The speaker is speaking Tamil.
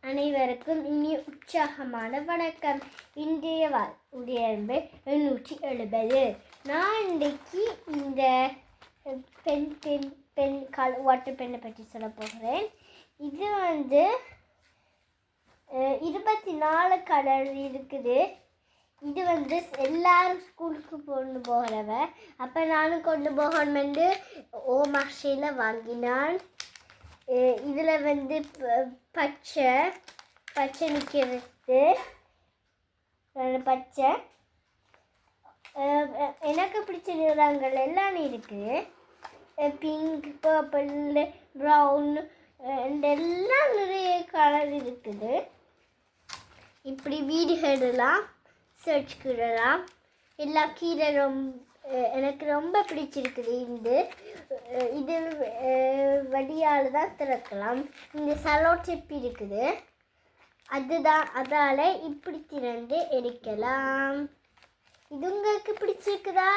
அனைவருக்கும் இனி உற்சாகமான வணக்கம். இன்றைய உடையன்பு 870. நான் இன்றைக்கு இந்த வாட்டர் பெண்ணை பற்றி சொல்ல போகிறேன். இது 24 கலர் இருக்குது. இது எல்லாரும் ஸ்கூலுக்கு கொண்டு போகிறவ. அப்போ நானும் கொண்டு போகணுமென்று ஓமாஷையில் வாங்கினான். இதில் பச்சை நிற்கிறது, பச்சை எனக்கு பிடிச்ச நிறங்கள் எல்லாம் இருக்குது. பிங்க், பர்பிள், ப்ரௌன் எல்லாம் நிறைய கலர் இருக்குது. இப்படி வீடுகளெல்லாம் சர்ச்சுக்கிடலாம். எல்லா கீரை எனக்கு ரொம்ப பிடிச்சிருக்குது. இது வடியால் தான் திறக்கலாம். இந்த சலோ டிப் இருக்குது, அதால் இப்படி திறந்து எடுக்கலாம். இது உங்களுக்கு பிடிச்சிருக்குதா?